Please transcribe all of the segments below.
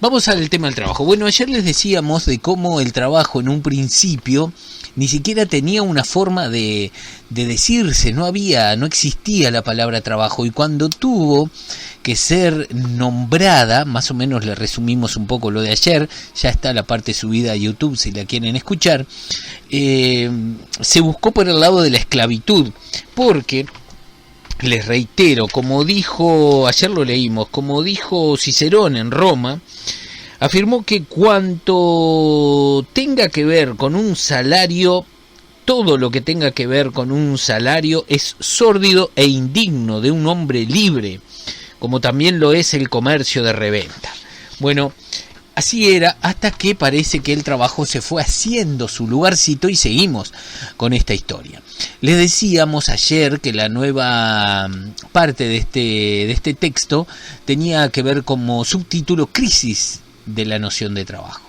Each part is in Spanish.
Vamos al tema del trabajo. Bueno, ayer les decíamos de cómo el trabajo en un principio ni siquiera tenía una forma de decirse, no existía la palabra trabajo, y cuando tuvo que ser nombrada, más o menos le resumimos un poco lo de ayer, ya está la parte subida a YouTube si la quieren escuchar, se buscó por el lado de la esclavitud, porque les reitero, como dijo, ayer lo leímos, como dijo Cicerón en Roma, afirmó que cuanto tenga que ver con un salario, todo lo que tenga que ver con un salario es sórdido e indigno de un hombre libre, como también lo es el comercio de reventa. Bueno, así era hasta que parece que el trabajo se fue haciendo su lugarcito y seguimos con esta historia. Les decíamos ayer que la nueva parte de este texto tenía que ver como subtítulo Crisis de la noción de trabajo.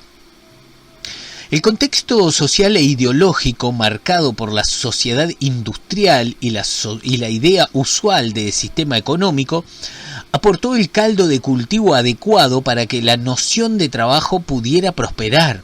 El contexto social e ideológico marcado por la sociedad industrial y la idea usual de sistema económico aportó el caldo de cultivo adecuado para que la noción de trabajo pudiera prosperar.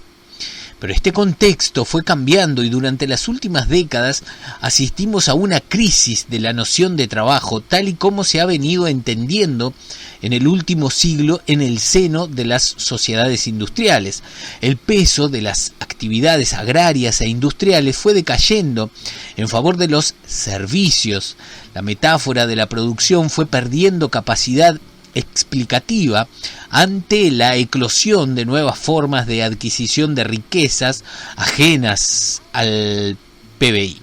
Pero este contexto fue cambiando y durante las últimas décadas asistimos a una crisis de la noción de trabajo, tal y como se ha venido entendiendo en el último siglo en el seno de las sociedades industriales. El peso de las actividades agrarias e industriales fue decayendo en favor de los servicios. La metáfora de la producción fue perdiendo capacidad explicativa ante la eclosión de nuevas formas de adquisición de riquezas ajenas al PBI.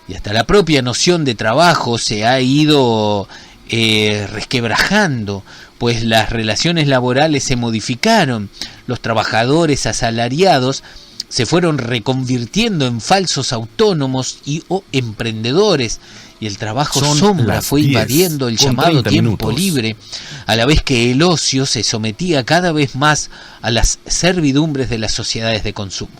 Y hasta la propia noción de trabajo se ha ido resquebrajando, pues las relaciones laborales se modificaron, los trabajadores asalariados se fueron reconvirtiendo en falsos autónomos o emprendedores, y el trabajo sombra fue invadiendo el llamado tiempo libre, a la vez que el ocio se sometía cada vez más a las servidumbres de las sociedades de consumo.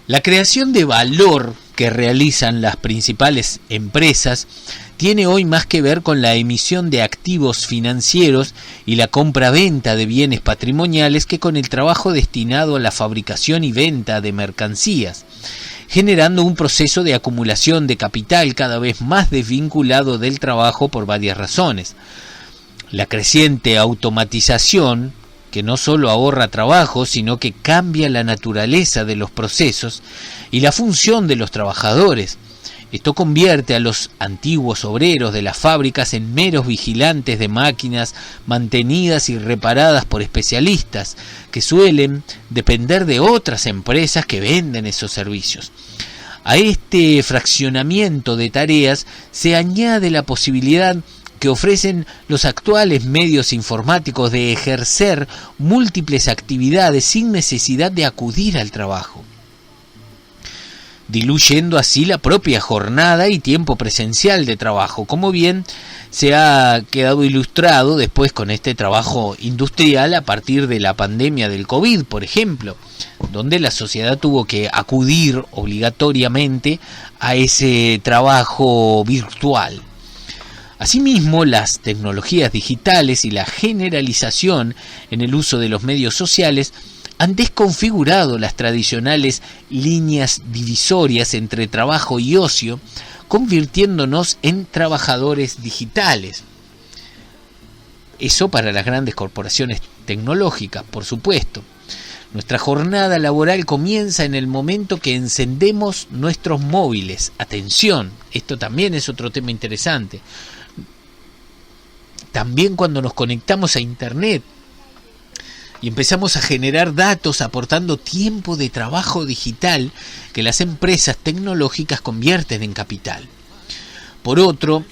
La creación de valor que realizan las principales empresas tiene hoy más que ver con la emisión de activos financieros y la compra-venta de bienes patrimoniales que con el trabajo destinado a la fabricación y venta de mercancías, generando un proceso de acumulación de capital cada vez más desvinculado del trabajo por varias razones. La creciente automatización, que no solo ahorra trabajo, sino que cambia la naturaleza de los procesos y la función de los trabajadores. Esto convierte a los antiguos obreros de las fábricas en meros vigilantes de máquinas mantenidas y reparadas por especialistas que suelen depender de otras empresas que venden esos servicios. A este fraccionamiento de tareas se añade la posibilidad que ofrecen los actuales medios informáticos de ejercer múltiples actividades sin necesidad de acudir al trabajo, diluyendo así la propia jornada y tiempo presencial de trabajo, como bien se ha quedado ilustrado después con este trabajo industrial a partir de la pandemia del COVID, por ejemplo, donde la sociedad tuvo que acudir obligatoriamente a ese trabajo virtual. Asimismo, las tecnologías digitales y la generalización en el uso de los medios sociales han desconfigurado las tradicionales líneas divisorias entre trabajo y ocio, convirtiéndonos en trabajadores digitales. Eso para las grandes corporaciones tecnológicas, por supuesto. Nuestra jornada laboral comienza en el momento que encendemos nuestros móviles. Atención, esto también es otro tema interesante. También cuando nos conectamos a Internet y empezamos a generar datos aportando tiempo de trabajo digital que las empresas tecnológicas convierten en capital. Por otro,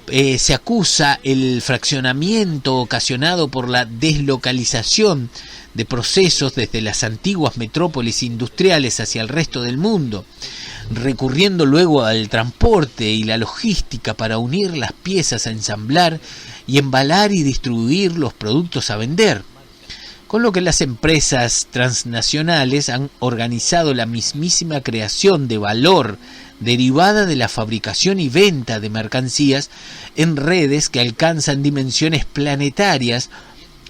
se acusa el fraccionamiento ocasionado por la deslocalización de procesos desde las antiguas metrópolis industriales hacia el resto del mundo, recurriendo luego al transporte y la logística para unir las piezas a ensamblar y embalar y distribuir los productos a vender. Con lo que las empresas transnacionales han organizado la mismísima creación de valor derivada de la fabricación y venta de mercancías en redes que alcanzan dimensiones planetarias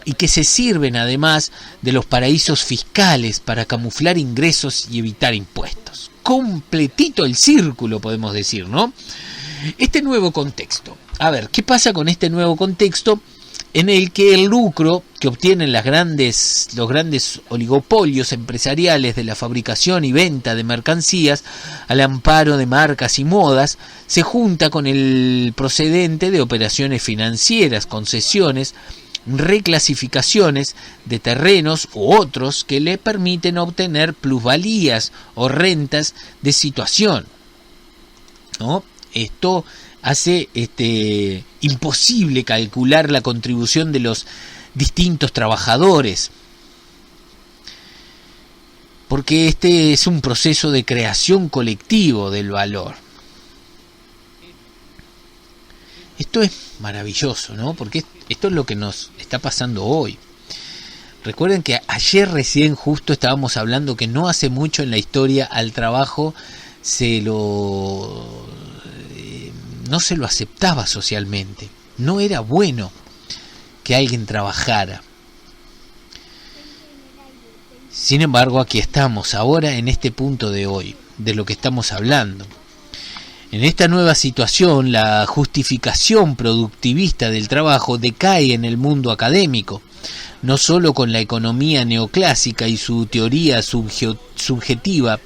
y que se sirven además de los paraísos fiscales para camuflar ingresos y evitar impuestos. Completito el círculo, podemos decir, ¿no? Este nuevo contexto. A ver, ¿qué pasa con este nuevo contexto en el que el lucro que obtienen los grandes oligopolios empresariales de la fabricación y venta de mercancías al amparo de marcas y modas se junta con el procedente de operaciones financieras, concesiones, reclasificaciones de terrenos u otros que le permiten obtener plusvalías o rentas de situación, ¿no? Esto hace imposible calcular la contribución de los distintos trabajadores, porque este es un proceso de creación colectivo del valor. Esto es maravilloso, ¿no? Porque esto es lo que nos está pasando hoy. Recuerden que ayer recién justo estábamos hablando que no hace mucho en la historia al trabajo no se lo aceptaba socialmente. No era bueno que alguien trabajara. Sin embargo, aquí estamos ahora en este punto de hoy, de lo que estamos hablando. En esta nueva situación, la justificación productivista del trabajo decae en el mundo académico, no solo con la economía neoclásica y su teoría subjetiva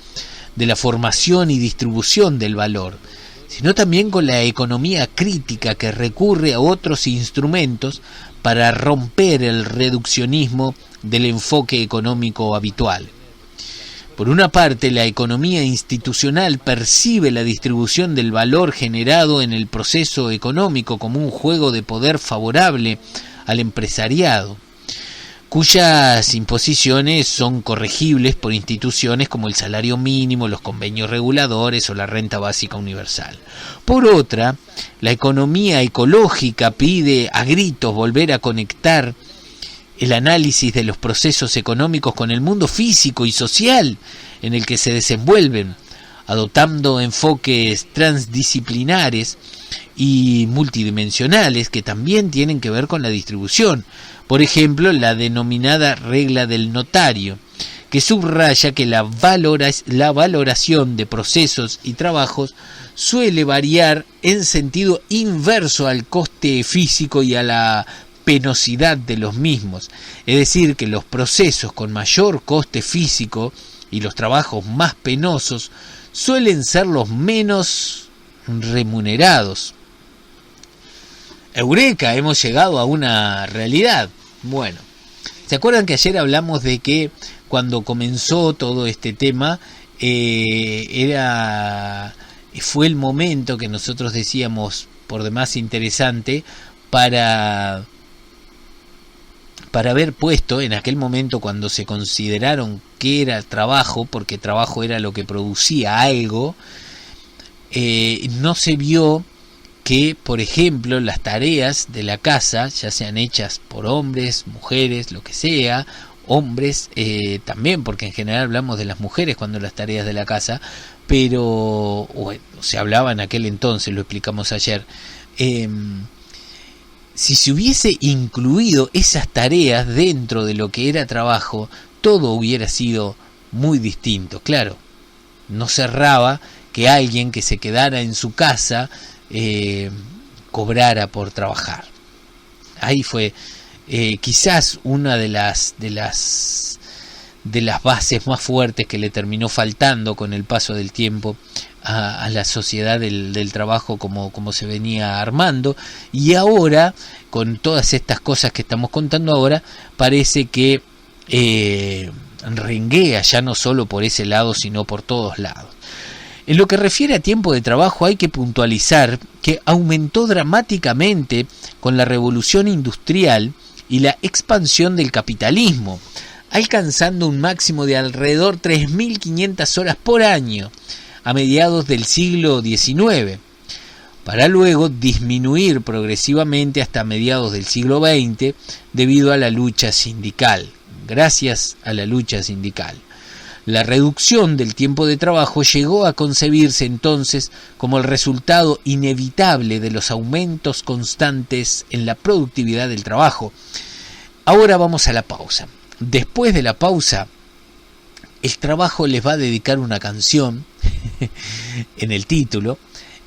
de la formación y distribución del valor, sino también con la economía crítica que recurre a otros instrumentos para romper el reduccionismo del enfoque económico habitual. Por una parte, la economía institucional percibe la distribución del valor generado en el proceso económico como un juego de poder favorable al empresariado, cuyas imposiciones son corregibles por instituciones como el salario mínimo, los convenios reguladores o la renta básica universal. Por otra, la economía ecológica pide a gritos volver a conectar el análisis de los procesos económicos con el mundo físico y social en el que se desenvuelven, adoptando enfoques transdisciplinares y multidimensionales que también tienen que ver con la distribución. Por ejemplo, la denominada regla del notario, que subraya que la valoración de procesos y trabajos suele variar en sentido inverso al coste físico y a la penosidad de los mismos, es decir, que los procesos con mayor coste físico y los trabajos más penosos suelen ser los menos remunerados. Eureka, hemos llegado a una realidad. Bueno, ¿se acuerdan que ayer hablamos de que cuando comenzó todo este tema fue el momento que nosotros decíamos por demás interesante para haber puesto en aquel momento cuando se consideraron que era trabajo, porque trabajo era lo que producía algo, no se vio que, por ejemplo, las tareas de la casa, ya sean hechas por hombres, mujeres, lo que sea, hombres también, porque en general hablamos de las mujeres cuando las tareas de la casa, pero bueno, se hablaba en aquel entonces, lo explicamos ayer, si se hubiese incluido esas tareas dentro de lo que era trabajo, todo hubiera sido muy distinto. Claro, no cerraba que alguien que se quedara en su casa cobrara por trabajar. Ahí fue quizás una de las bases más fuertes que le terminó faltando con el paso del tiempo a la sociedad del trabajo como se venía armando, y ahora con todas estas cosas que estamos contando ahora parece que renguea ya no solo por ese lado sino por todos lados. En lo que refiere a tiempo de trabajo hay que puntualizar que aumentó dramáticamente con la revolución industrial y la expansión del capitalismo, alcanzando un máximo de alrededor 3.500 horas por año a mediados del siglo XIX, para luego disminuir progresivamente hasta mediados del siglo XX debido a la lucha sindical. Gracias a la lucha sindical, la reducción del tiempo de trabajo llegó a concebirse entonces como el resultado inevitable de los aumentos constantes en la productividad del trabajo, Ahora vamos a la pausa. Después de la pausa, el trabajo les va a dedicar una canción en el título.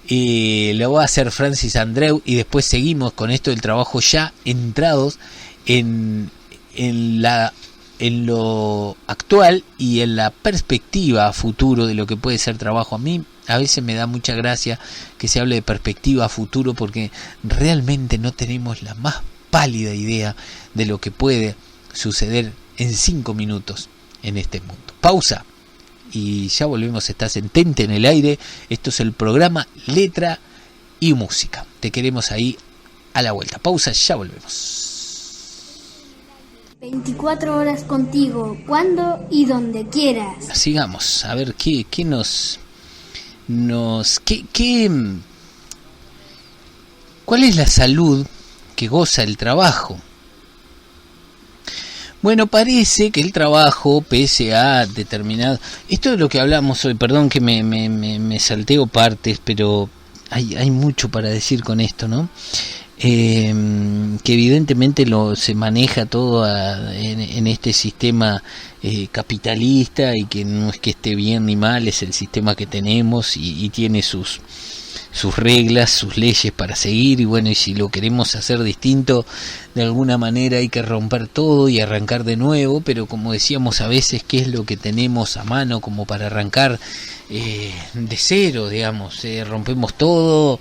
Lo va a hacer Francis Andreu y después seguimos con esto del trabajo, ya entrados en lo actual y en la perspectiva a futuro de lo que puede ser trabajo. A mí a veces me da mucha gracia que se hable de perspectiva a futuro, porque realmente no tenemos la más pálida idea de lo que puede suceder en 5 minutos en este mundo. Pausa y ya volvemos. Estás en Tente en el Aire. Esto es el programa Letra y Música. Te queremos ahí a la vuelta. Pausa, ya volvemos. 24 horas contigo, cuando y donde quieras. Sigamos, a ver qué ¿cuál es la salud que goza el trabajo? Bueno, parece que el trabajo, pese a determinado... Esto es lo que hablamos hoy, perdón que me salteo partes, pero hay mucho para decir con esto, ¿no? Que evidentemente se maneja todo en este sistema capitalista, y que no es que esté bien ni mal, es el sistema que tenemos y tiene sus reglas, sus leyes para seguir, y bueno, y si lo queremos hacer distinto, de alguna manera hay que romper todo y arrancar de nuevo, pero como decíamos, a veces, ¿qué es lo que tenemos a mano como para arrancar de cero, digamos? Rompemos todo,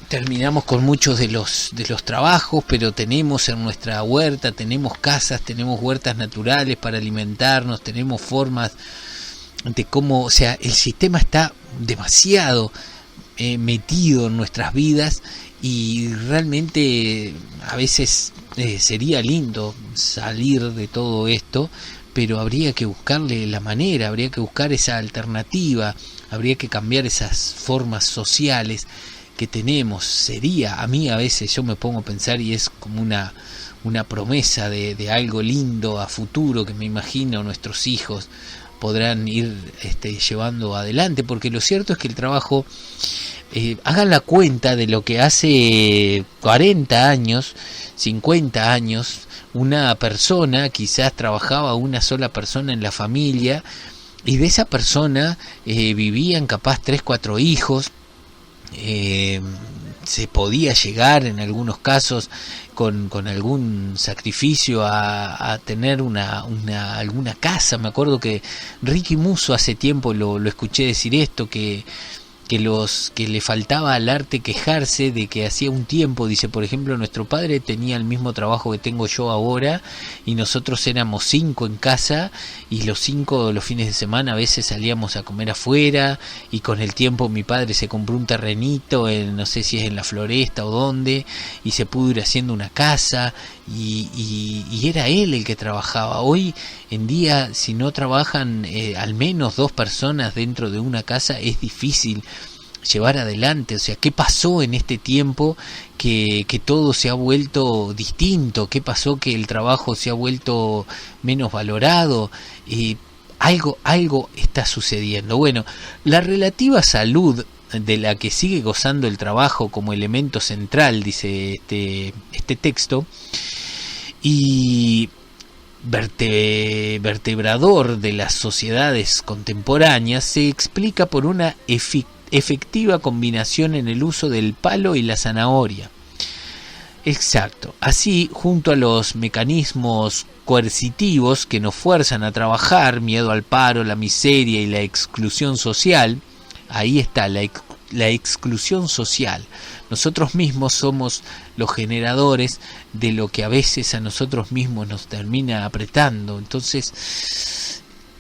terminamos con muchos de los trabajos, pero tenemos en nuestra huerta, tenemos casas, tenemos huertas naturales para alimentarnos, tenemos formas de cómo, o sea, el sistema está demasiado metido en nuestras vidas, y realmente a veces sería lindo salir de todo esto, pero habría que buscarle la manera, habría que buscar esa alternativa, habría que cambiar esas formas sociales que tenemos. Sería, a mí a veces yo me pongo a pensar, y es como una promesa de algo lindo a futuro que me imagino nuestros hijos podrán ir llevando adelante, porque lo cierto es que el trabajo, hagan la cuenta de lo que hace 40 años, 50 años, una persona quizás trabajaba una sola persona en la familia, y de esa persona vivían capaz 3, 4 hijos. Se podía llegar en algunos casos con algún sacrificio a tener alguna casa. Me acuerdo que Ricky Musso hace tiempo lo escuché decir esto, que le faltaba al arte quejarse de que hacía un tiempo, dice, por ejemplo, nuestro padre tenía el mismo trabajo que tengo yo ahora, y nosotros éramos 5 en casa, y los 5 los fines de semana a veces salíamos a comer afuera, y con el tiempo mi padre se compró un terrenito, no sé si es en la Floresta o dónde, y se pudo ir haciendo una casa, y era él el que trabajaba. Hoy en día, si no trabajan al menos 2 personas dentro de una casa, es difícil llevar adelante. O sea, ¿qué pasó en este tiempo que todo se ha vuelto distinto? ¿Qué pasó que el trabajo se ha vuelto menos valorado? Algo está sucediendo. Bueno, la relativa salud de la que sigue gozando el trabajo como elemento central, dice este texto, y vertebrador de las sociedades contemporáneas, se explica por una efectiva combinación en el uso del palo y la zanahoria. Exacto. Así, junto a los mecanismos coercitivos que nos fuerzan a trabajar, miedo al paro, la miseria y la exclusión social, ahí está la exclusión social. Nosotros mismos somos los generadores de lo que a veces a nosotros mismos nos termina apretando. Entonces,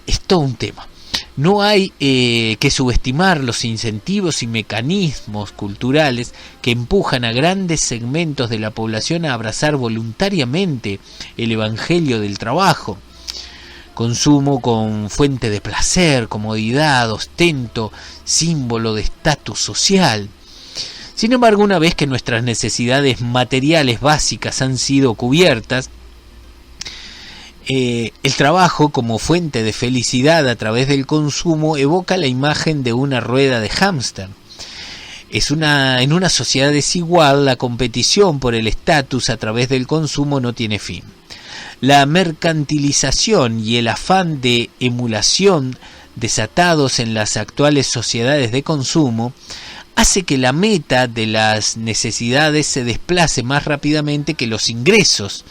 es todo un tema. No hay que subestimar los incentivos y mecanismos culturales que empujan a grandes segmentos de la población a abrazar voluntariamente el evangelio del trabajo. Consumo con fuente de placer, comodidad, ostento, símbolo de estatus social. Sin embargo, una vez que nuestras necesidades materiales básicas han sido cubiertas, el trabajo como fuente de felicidad a través del consumo evoca la imagen de una rueda de hámster. En una sociedad desigual, la competición por el estatus a través del consumo no tiene fin. La mercantilización y el afán de emulación desatados en las actuales sociedades de consumo hace que la meta de las necesidades se desplace más rápidamente que los ingresos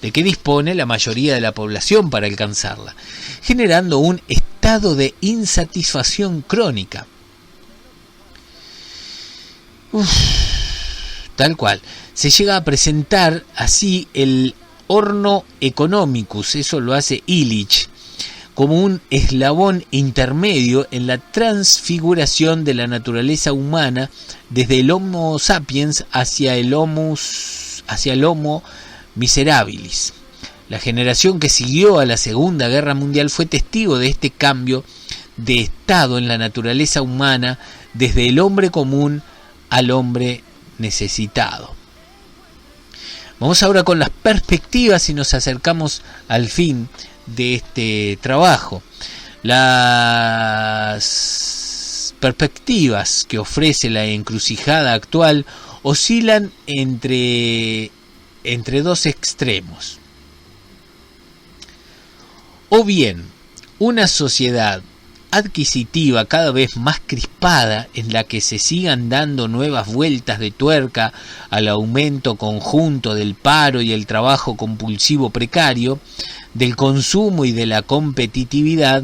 de que dispone la mayoría de la población para alcanzarla, generando un estado de insatisfacción crónica. Tal cual. Se llega a presentar así el horno economicus, eso lo hace Illich, como un eslabón intermedio en la transfiguración de la naturaleza humana desde el Homo sapiens hacia el Homo miserabilis. La generación que siguió a la Segunda Guerra Mundial fue testigo de este cambio de estado en la naturaleza humana desde el hombre común al hombre necesitado. Vamos ahora con las perspectivas y nos acercamos al fin de este trabajo. Las perspectivas que ofrece la encrucijada actual oscilan entre dos extremos. O bien, una sociedad adquisitiva cada vez más crispada en la que se sigan dando nuevas vueltas de tuerca al aumento conjunto del paro y el trabajo compulsivo precario, del consumo y de la competitividad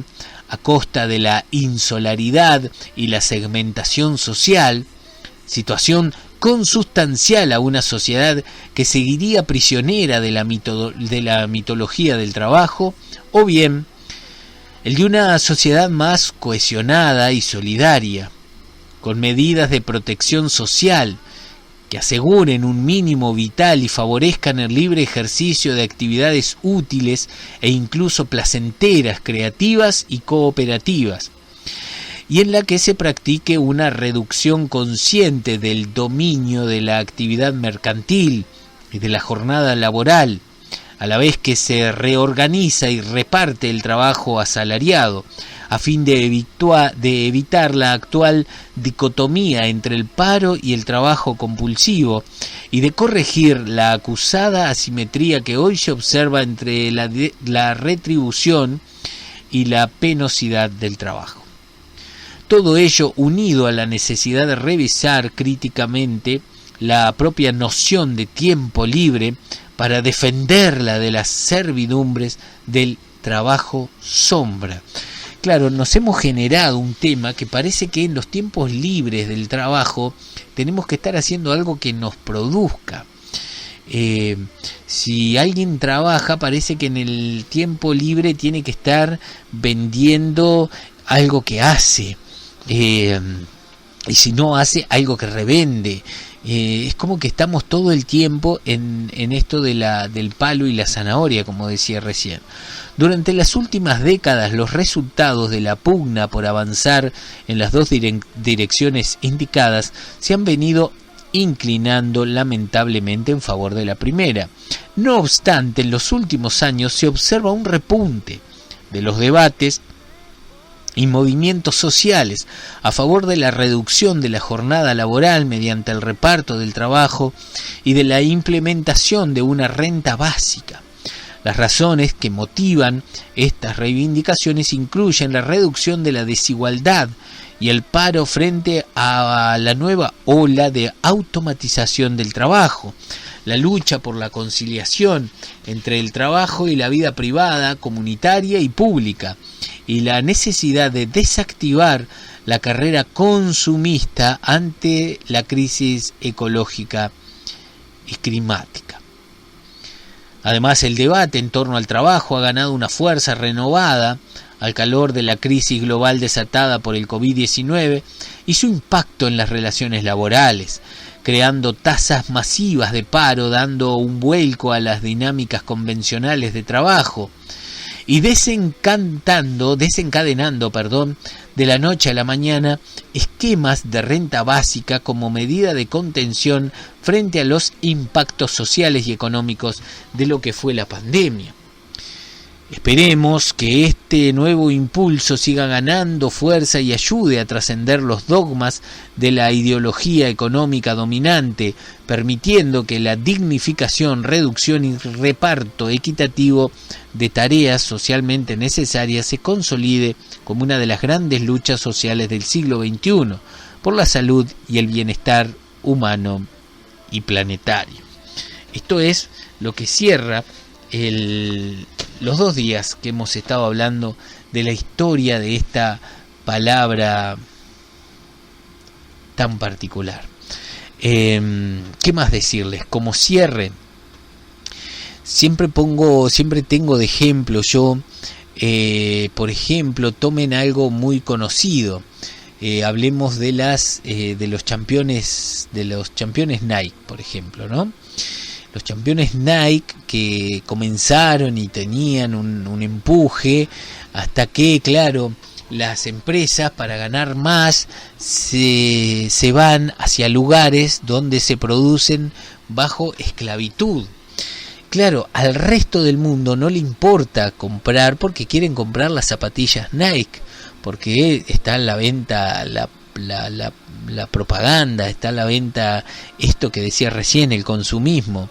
a costa de la insolaridad y la segmentación social, situación consustancial a una sociedad que seguiría prisionera de la mitología del trabajo, o bien el de una sociedad más cohesionada y solidaria, con medidas de protección social que aseguren un mínimo vital y favorezcan el libre ejercicio de actividades útiles e incluso placenteras, creativas y cooperativas, y en la que se practique una reducción consciente del dominio de la actividad mercantil y de la jornada laboral, a la vez que se reorganiza y reparte el trabajo asalariado, a fin de evitar la actual dicotomía entre el paro y el trabajo compulsivo, y de corregir la acusada asimetría que hoy se observa entre la retribución y la penosidad del trabajo. Todo ello unido a la necesidad de revisar críticamente la propia noción de tiempo libre para defenderla de las servidumbres del trabajo sombra. Claro, nos hemos generado un tema que parece que en los tiempos libres del trabajo tenemos que estar haciendo algo que nos produzca. Si alguien trabaja, parece que en el tiempo libre tiene que estar vendiendo algo que hace, y si no hace, algo que revende. Es como que estamos todo el tiempo en esto del palo y la zanahoria, como decía recién. Durante las últimas décadas, los resultados de la pugna por avanzar en las dos direcciones indicadas se han venido inclinando lamentablemente en favor de la primera. No obstante, en los últimos años se observa un repunte de los debates y movimientos sociales a favor de la reducción de la jornada laboral mediante el reparto del trabajo y de la implementación de una renta básica. Las razones que motivan estas reivindicaciones incluyen la reducción de la desigualdad y el paro frente a la nueva ola de automatización del trabajo, la lucha por la conciliación entre el trabajo y la vida privada, comunitaria y pública, y la necesidad de desactivar la carrera consumista ante la crisis ecológica y climática. Además, el debate en torno al trabajo ha ganado una fuerza renovada al calor de la crisis global desatada por el COVID-19 y su impacto en las relaciones laborales, creando tasas masivas de paro, dando un vuelco a las dinámicas convencionales de trabajo y desencadenando de la noche a la mañana esquemas de renta básica como medida de contención frente a los impactos sociales y económicos de lo que fue la pandemia. Esperemos que este nuevo impulso siga ganando fuerza y ayude a trascender los dogmas de la ideología económica dominante, permitiendo que la dignificación, reducción y reparto equitativo de tareas socialmente necesarias se consolide como una de las grandes luchas sociales del siglo XXI por la salud y el bienestar humano y planetario. Esto es lo que cierra los 2 días que hemos estado hablando de la historia de esta palabra tan particular. ¿Qué más decirles? Como cierre, siempre tengo de ejemplo yo, por ejemplo, tomen algo muy conocido. Hablemos de los campeones Nike, por ejemplo, ¿no? Los campeones Nike que comenzaron y tenían un empuje hasta que, claro, las empresas para ganar más se van hacia lugares donde se producen bajo esclavitud. Claro, al resto del mundo no le importa comprar porque quieren comprar las zapatillas Nike, porque está en la venta la propaganda, está a la venta esto que decía recién, el consumismo.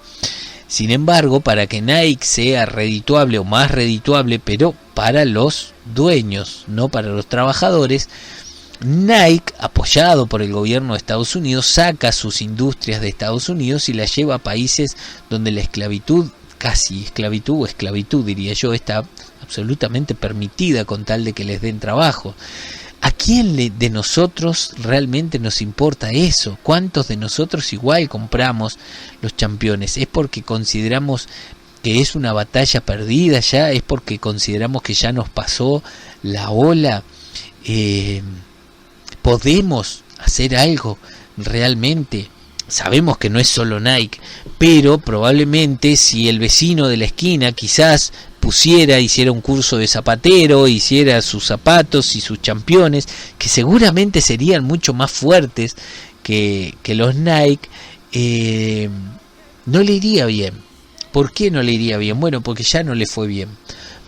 Sin embargo, para que Nike sea redituable o más redituable, pero para los dueños, no para los trabajadores, Nike, apoyado por el gobierno de Estados Unidos, saca sus industrias de Estados Unidos y las lleva a países donde la esclavitud, casi esclavitud o esclavitud diría yo, está absolutamente permitida con tal de que les den trabajo. ¿A quién de nosotros realmente nos importa eso? ¿Cuántos de nosotros igual compramos los campeones? ¿Es porque consideramos que es una batalla perdida ya? ¿Es porque consideramos que ya nos pasó la ola? ¿Podemos hacer algo realmente? Sabemos que no es solo Nike, pero probablemente si el vecino de la esquina quizás hiciera un curso de zapatero, hiciera sus zapatos y sus championes, que seguramente serían mucho más fuertes que los Nike, no le iría bien. ¿Por qué no le iría bien? Bueno, porque ya no le fue bien,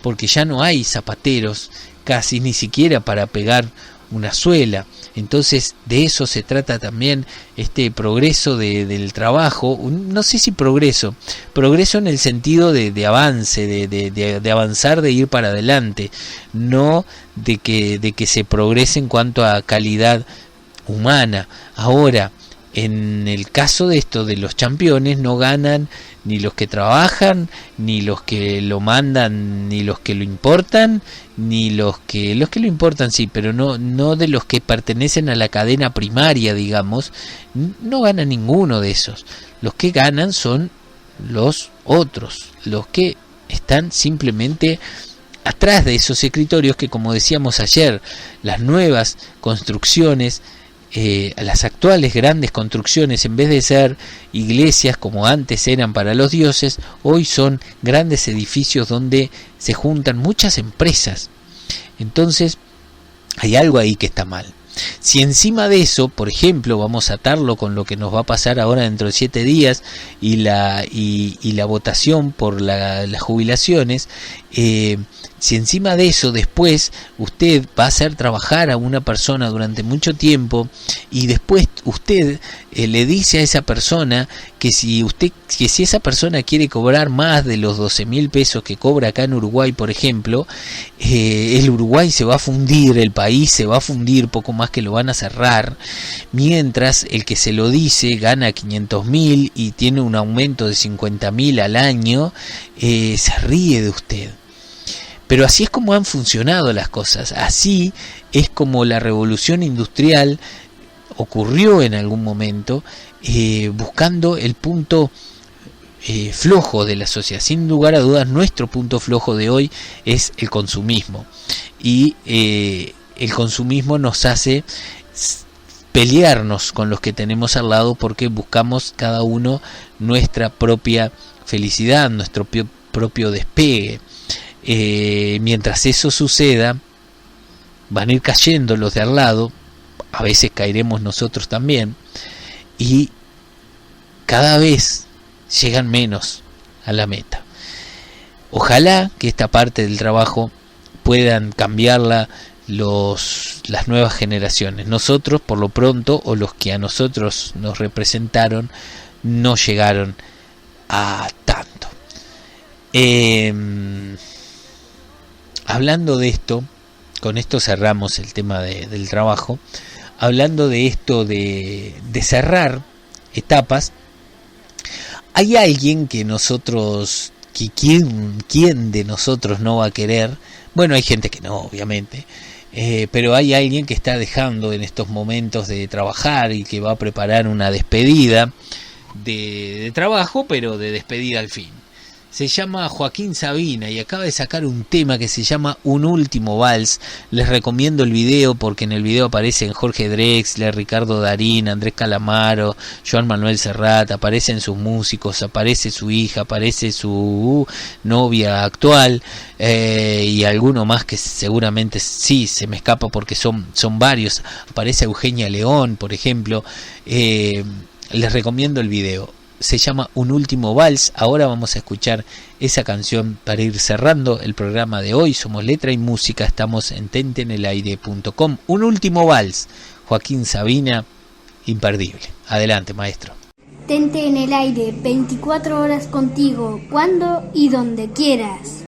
porque ya no hay zapateros casi ni siquiera para pegar una suela. Entonces de eso se trata también este progreso del trabajo. No sé si progreso en el sentido de avance, de avanzar, de ir para adelante, no de que se progrese en cuanto a calidad humana. Ahora, en el caso de esto de los campeones, no ganan ni los que trabajan, ni los que lo mandan, ni los que lo importan, ni los que lo importan sí, pero no de los que pertenecen a la cadena primaria, digamos. No gana ninguno de esos. Los que ganan son los otros, los que están simplemente atrás de esos escritorios que, como decíamos ayer, las nuevas construcciones, las actuales grandes construcciones, en vez de ser iglesias como antes eran para los dioses, hoy son grandes edificios donde se juntan muchas empresas. Entonces hay algo ahí que está mal. Si encima de eso, por ejemplo, vamos a atarlo con lo que nos va a pasar ahora dentro de 7 días y la votación por las jubilaciones, si encima de eso después usted va a hacer trabajar a una persona durante mucho tiempo y después usted le dice a esa persona que si esa persona quiere cobrar más de los 12.000 pesos que cobra acá en Uruguay, por ejemplo, el Uruguay se va a fundir, el país se va a fundir, poco más que lo van a cerrar, mientras el que se lo dice gana 500.000 y tiene un aumento de 50.000 al año, se ríe de usted. Pero así es como han funcionado las cosas, así es como la revolución industrial ocurrió en algún momento, buscando el punto flojo de la sociedad. Sin lugar a dudas, nuestro punto flojo de hoy es el consumismo, y el consumismo nos hace pelearnos con los que tenemos al lado porque buscamos cada uno nuestra propia felicidad, nuestro propio despegue. Mientras eso suceda, van a ir cayendo los de al lado, a veces caeremos nosotros también, y cada vez llegan menos a la meta. Ojalá que esta parte del trabajo puedan cambiarla las nuevas generaciones. Nosotros, por lo pronto, o los que a nosotros nos representaron, no llegaron a tanto. Hablando de esto, con esto cerramos el tema del trabajo. Hablando de esto de cerrar etapas, hay alguien que nosotros, que quién de nosotros no va a querer. Bueno, hay gente que no, obviamente, pero hay alguien que está dejando en estos momentos de trabajar y que va a preparar una despedida de trabajo, pero de despedida al fin. Se llama Joaquín Sabina y acaba de sacar un tema que se llama Un Último Vals. Les recomiendo el video porque en el video aparecen Jorge Drexler, Ricardo Darín, Andrés Calamaro, Joan Manuel Serrat, aparecen sus músicos, aparece su hija, aparece su novia actual y alguno más que seguramente sí se me escapa porque son varios. Aparece Eugenia León, por ejemplo. Les recomiendo el video. Se llama Un Último Vals. Ahora vamos a escuchar esa canción para ir cerrando el programa de hoy. Somos Letra y Música, estamos en tentenelaire.com. Un Último Vals, Joaquín Sabina, imperdible. Adelante, maestro. Tente en el aire, 24 horas contigo, cuando y donde quieras.